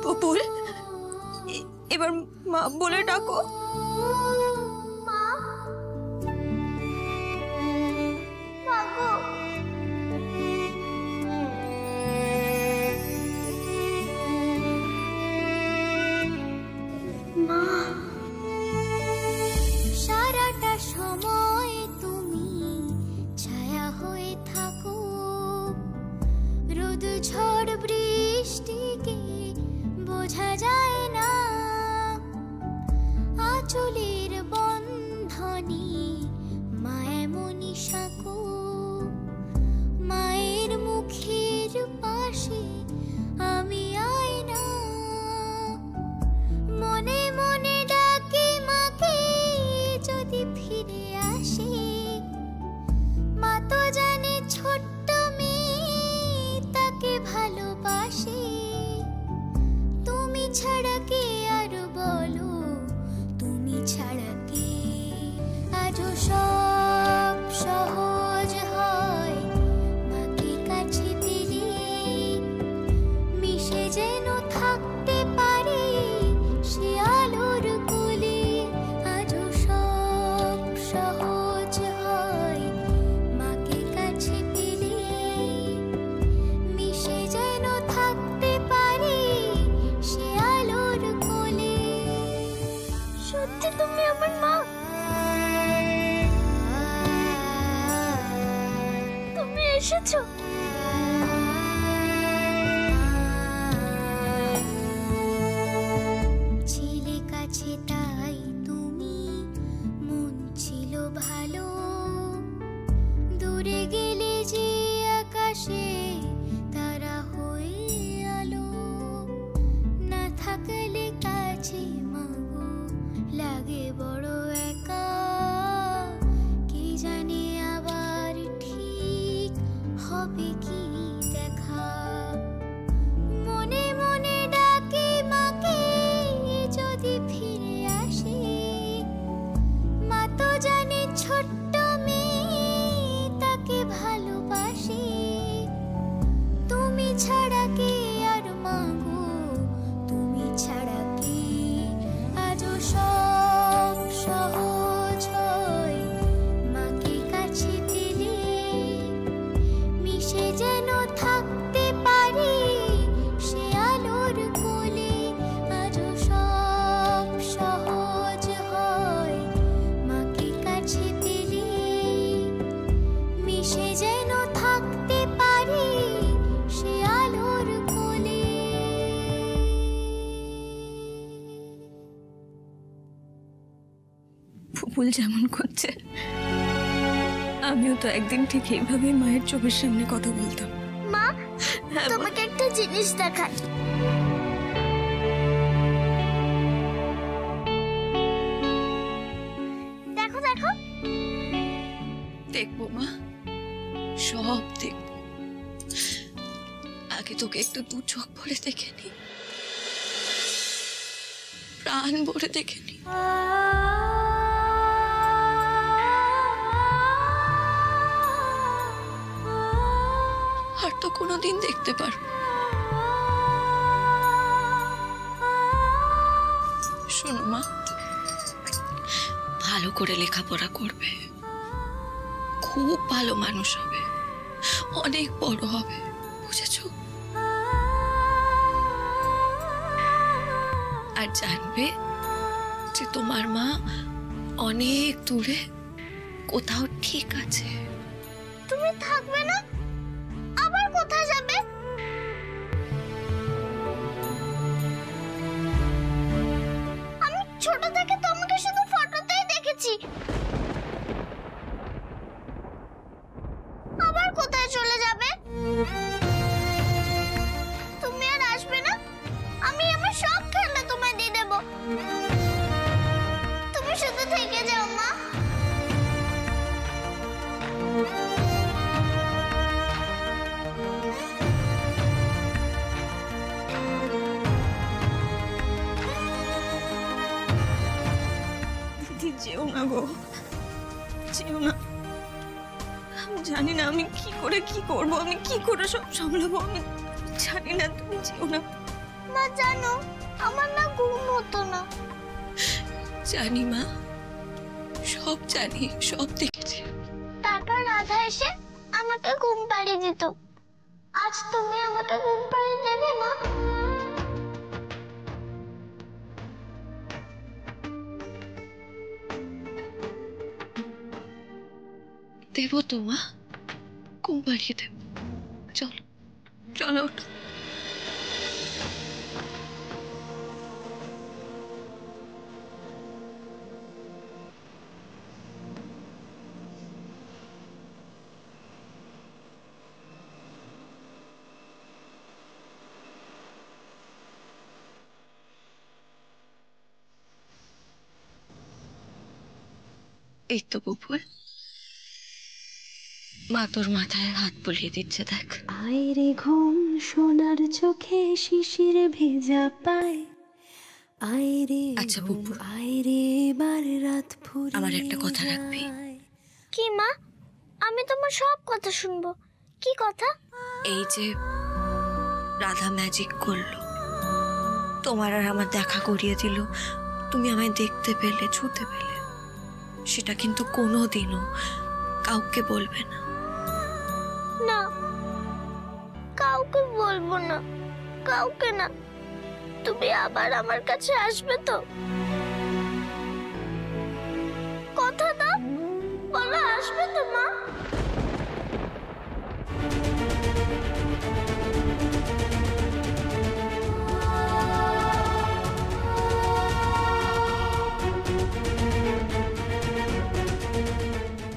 পুপুল, এবার মা বলে ডাকো। মা, মা গো। মা, সারাটা সময় তুমি ছায়া হয়ে থাকো, রোদ ঝড় বৃষ্টিকে বোঝা যায় না, আঁচলের বন্ধনে মায়ামনি সাঁকো, মায়ের মুখের পাশে আমি আয়না, মনে মনে ডাকি মাকে যদি ফিরে আসে, মা তো জানে ছোট্ট মেয়ে তাকে ভালোবাসে, তুমি ছাড়া কে আর বলো, তুমি ছাড়া কে। আজও সব সহজ হয় মাকে কাছে পেলে, মিশে যেন থাকতে পারে সে আলোর কোলে। আজও সব সহজ হয় মাকে কাছে পেলে, মিশে যেন থাকতে পারে সে আলোর কোলে। সত্যি তুমি আমার মা, তুমি এসেছো। ছেলে কাছে তাই তুমি, মন ছিল ভালো, দূরে গেলে যে আকাশে তারা হয়ে আলো, না থাকলে কাছে মাগো লাগে বড় একা, কি জানে আবার ঠিক হবে কি দেখা, মনে মনে ডাকে মাকে যদি ফিরে আসে, মা তো জানে ছোট্ট মেয়ে তাকে ভালোবাসে, তুমি ছাড়া কে আর মাগো, তুমি ছাড়া কে। আজও সব সহজ হয় মাকে কাছে পেলে, মিশে যেন থাকতে পারে সে আলোর কোলে। আজও সব সহজ হয় মাকে কাছে পেলে, মিশে যেন থাকতে পারে সে আলোর কোলে। পুপুল যেমন করছে, আমিও তো একদিন ঠিক এইভাবে মায়ের চোখের সামনে কথা বলতাম। মা, হ্যাঁ, তোমাকে একটা জিনিস দেখাই। দেখো দেখো। দেখবো মা, সব দেখবো। আগে তোকে একটু দু চোখ ভরে দেখে নি, প্রাণ ভরে দেখে নি। আর তো কোনোদিন দেখতে পারবো। শোনো মা, ভালো করে লেখাপড়া করবে, খুব ভালো মানুষ হবে, অনেক বড় হবে, বুঝেছো? আর জানবে যে তোমার মা অনেক দূরে কোথাও ঠিক আছে। তুমি থাকবে না, আবার কোথায় যাবে? আমি ছোট থেকে তোমাকে শুধু ফটোতেই দেখেছি, আবার কোথায় চলে যাবে? তুমি আর আসবে না, আমি আমার সব খেলনা তোমায় দিয়ে দেবো, তুমি শুধু থেকে যাও মা। যেও না গো, যেও না। আমি জানি না আমি কি করে কি করব, আমি কি করে সব সামলাবো, আমি জানি না। তুমি যেও না। মা জানো আমার না ঘুম হতো না। জানি মা, সব জানি, সব দেখেছি। তারপর রাধা এসে আমাকে ঘুম পাড়িয়ে দিত। আজ তুমি আমাকে ঘুম পাড়িয়ে দেবে মা? দেবো তো মা, ঘুম পাড়িয়ে দেব। চলো চলো ওঠো। এই তো বুবুল, মা তোর মাথায় হাত বুলিয়ে দিচ্ছে, দেখ। আয়রে ঘুম সোনার চোখে শিশির ভেজা পায়, আয়রে আচ্ছা বুবু, আয়রে এবার রাত ফুরিয়ে আমার একটা কথা রাখবি। যায়। কি মা? আমি তোমার সব কথা শুনবো। কি কথা? এই যে রাধা ম্যাজিক করলো, তোমার আর আমার দেখা করিয়ে দিল, তুমি আমায় দেখতে পেলে, ছুতে পেলে, সেটা কিন্তু কোনোদিনও কাউকে বলবে না। না, কাউকে বলবো না, কাউকে না। তুমি আবার আমার কাছে আসবে তো? কথা দাও, বলো আসবে তো মা?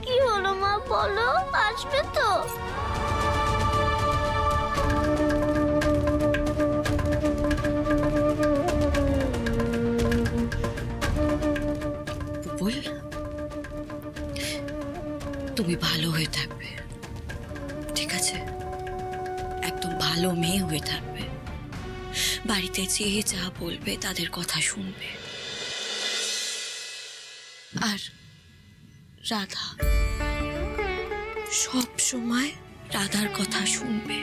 কি হলো মা, বলো আসবে তো? বুবুল, তুমি ভালো হয়ে থাকবে, ঠিক আছে? একদম ভালো মেয়ে হয়ে থাকবে, বাড়িতে যে যা বলবে তাদের কথা শুনবে। আর রাধা, সব সময় রাধার কথা শুনবে,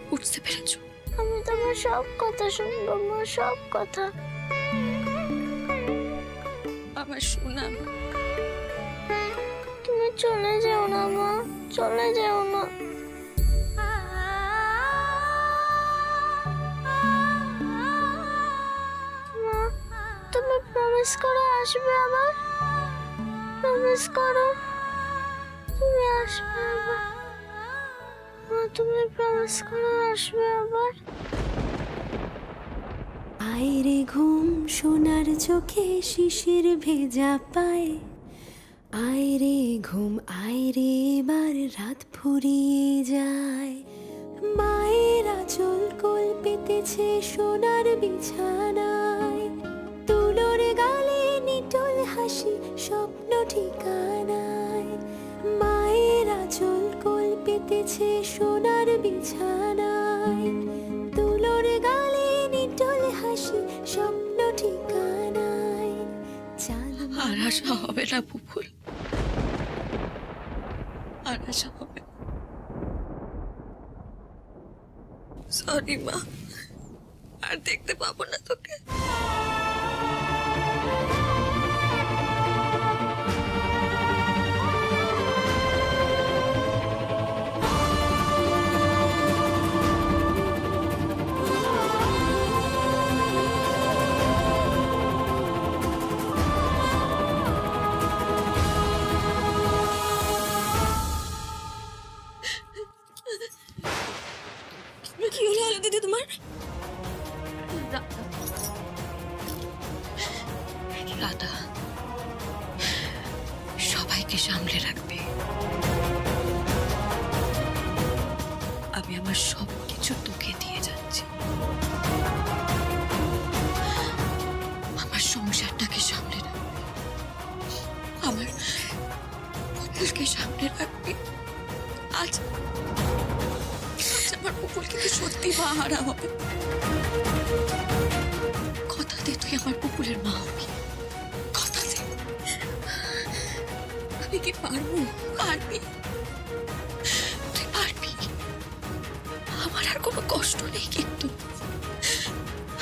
বুঝতে পেরেছ? আমি তোমার সব কথা শুনবো মা, সব কথা। আমার শোনা, তুমি চলে যেও না মা, চলে যেও না। মা, তুমি প্রমিস করো আসবে আবার। প্রমিস করো তুমি আসবে আবার। মা, তুমি প্রমিস করো আসবে আবার। আয়রে ঘুম সোনার চোখে শিশির ভেজা পায়, আয়রে ঘুম আয়রে এবার রাত ফুরিয়ে যায়। মায়ের আঁচল কোল পেতেছে সোনার বিছানায়, তুলোর গালে নিটোল হাসি স্বপ্ন ঠিকানায়। মায়ের আঁচল কোল পেতেছে সোনার বিছানায়, তুলোর গালে নিটোল হাসি স্বপ্ন ঠিকানায়। আর আশা হবে না বুবুল, আর আশা হবে। সরি মা, আর দেখতে পাবো না তোকে। কি হলো আলো দিদি তোমার? রাধা, সবাইকে সামলে রাখবে। আমি আমার সবকিছু তোকে দিয়ে যাচ্ছি। আমার সংসারটাকে সামলে রাখবে, আমার পুতুলকে সামলে রাখবে। আজ আমার পুতুল কিন্তু সত্যি মা হারা হবে। কথা দে তুই আমার পুতুলের মা হবি, কথা দে। আমি কি পারবো? পারবি, তুই পারবি। আমার আর কোনো কষ্ট নেই, কিন্তু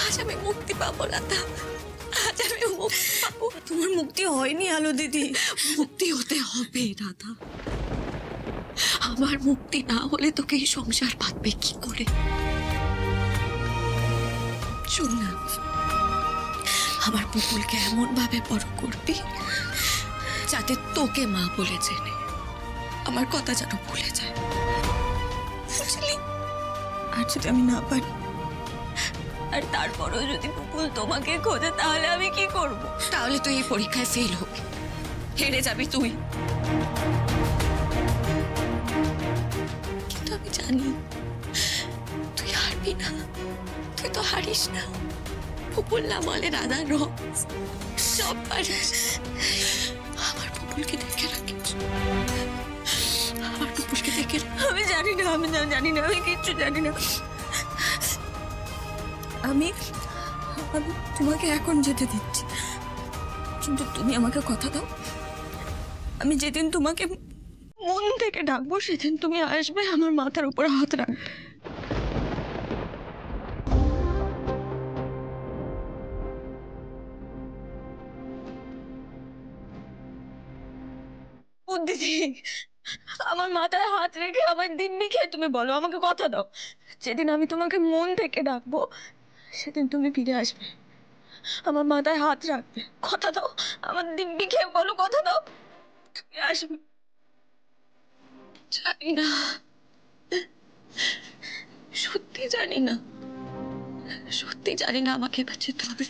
আজ আমি মুক্তি পাবো রাধা, আজ আমি মুক্তি পাবো। তোমার মুক্তি হয়নি আলো দিদি, মুক্তি হতে হবে রাধা। আমার মুক্তি না হলে তোকে এই সংসার বাঁধবে কি করে? শোন না, আমার পুতুলকে এমন ভাবে বড় করবি যাতে তোকে মা বলে চেনে, আমার কথা যেন ভুলে যায়, বুঝলি? আর যদি আমি না পারি, আর তারপরেও যদি পুতুল তোমাকে খোঁজে, তাহলে আমি কি করব? তাহলে তুই এই পরীক্ষায় ফেল হবি, হেরে যাবি তুই। কিন্তু আমি জানি তুই হারবি না, তুই তো হারিস না। পুপুল না বলে রাধার রং সব পারিস। আমার পুপুলকে দেখে রাখিস, আমার পুপুলকে দেখে। আমি জানি না, আমি জানি না, আমি কিচ্ছু জানি না। আমি তোমাকে এখন যেতে দিচ্ছি, কিন্তু তুমি আমাকে কথা দাও, আমি যেদিন তোমাকে মন থেকে ডাকবো সেদিন তুমি আসবে, আমার মাথার উপর হাত রাখবে। দিদি, আমার মাথায় হাত রেখে আমার দিব্যি খেয়ে তুমি বলো, আমাকে কথা দাও, যেদিন আমি তোমাকে মন থেকে ডাকবো সেদিন তুমি ফিরে আসবে, আমার মাথায় হাত রাখবে। কথা দাও, আমার দিব্যি খেয়ে বলো, কথা দাও তুমি আসবে। জানি না, সত্যি জানি না, সত্যি জানি না আমাকে এবার যেতে হবে।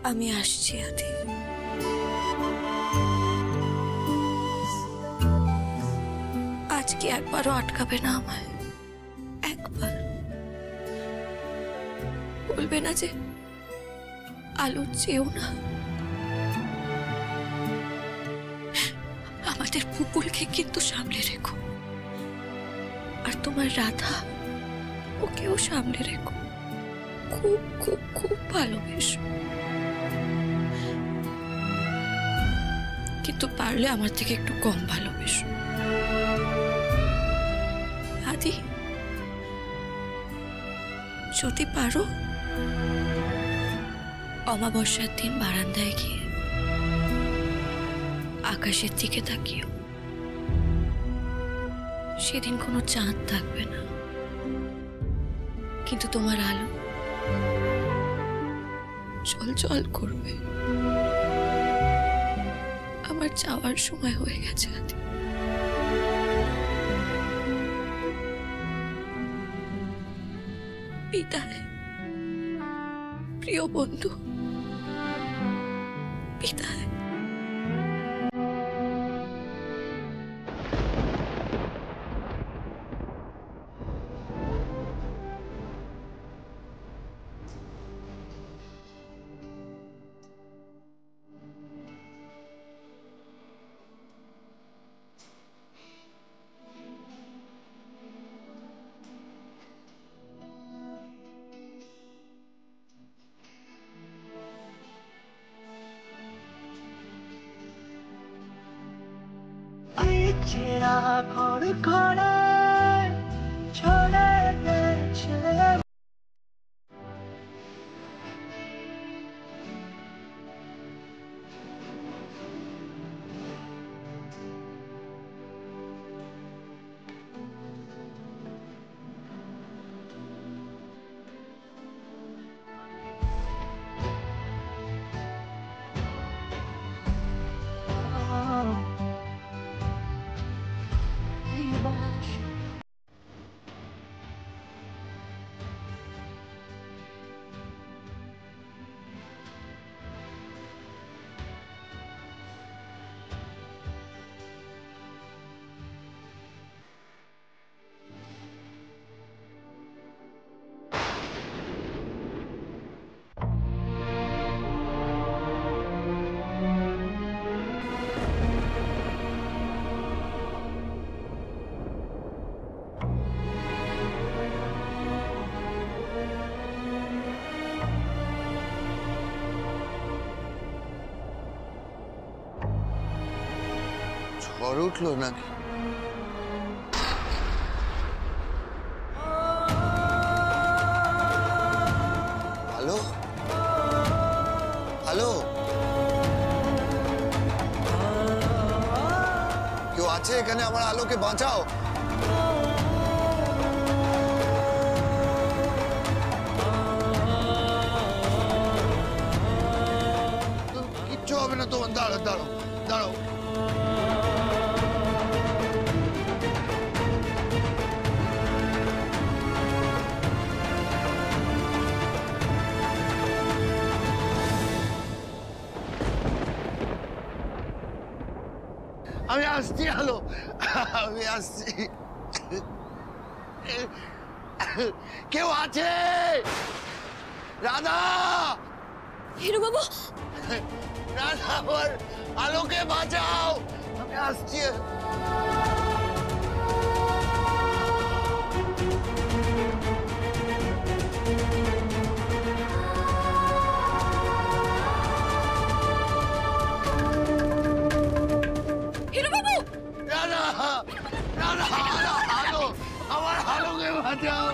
আমি আসছি আদি। আজকে একবারও আটকাবে না আমায়? একবার বলবে না যে আলো চেয়েও না? আমাদের পুপুলকে কিন্তু সামলে রেখো, আর তোমার রাধা, ওকেও সামলে রেখো। খুব খুব খুব ভালোবেসো, কিন্তু পারলে আমার থেকে একটু কম ভালোবেসো। আদি, যদি পারো অমাবস্যার দিন বারান্দায় গিয়ে আকাশের দিকে তাকিও। সেদিন কোনো চাঁদ থাকবে না, কিন্তু তোমার আলো জল জল করবে। আমার যাওয়ার সময় হয়ে গেছে আদি। বিদায় প্রিয় বন্ধু, বিদায়। ছেঁড়া ঘর ঘরে চলে গেছে। ঝড় উঠলো নাকি? হ্যালো হ্যালো, কেউ আছে এখানে? আমার আলোকে বাঁচাও। কিচ্ছু হবে না তোমার, দাঁড়াও দাঁড়াও দাঁড়াও। আমি আসছি আলো, আমি আসছি। কেউ আছে? রাধা, হিরু বাবু, রাধা, আমার আলোকে বাঁচাও, আমি আসছি। হিরু বাবু, রাধা, রাধা, আলো, আমার আলোকে বাঁচাও।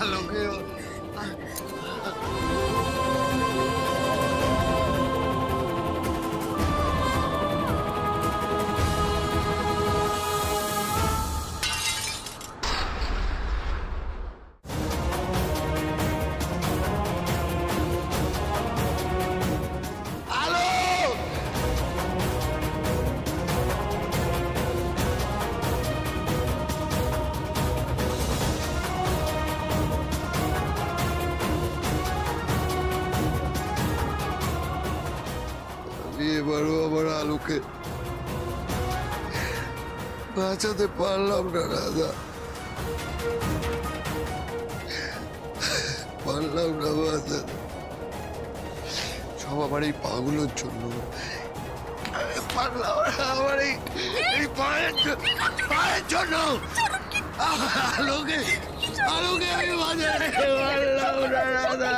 আলোকে ওকে বাঁচাতে পারলাম না রাধা, পারলাম না বাঁচাতে। সব আমার এই পাগুলোর জন্য, পারলাম না আমার এই পায়ের জন্য। আলোকে আলোকে আমি বাঁচাতে পারলাম না রাধা।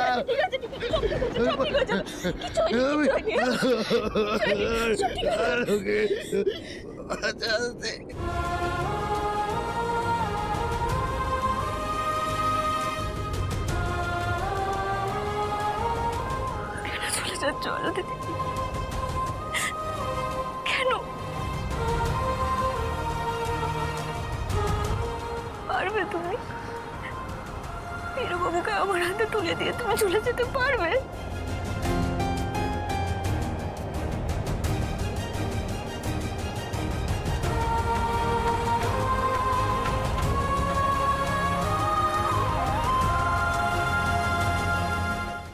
আলোকে বাঁচাতে চলে যাচ্ছ আলো দিদি, কেন? পারবে তুমি? বীরবাবুকে আমার হাতে তুলে দিয়ে তুমি চলে যেতে পারবে?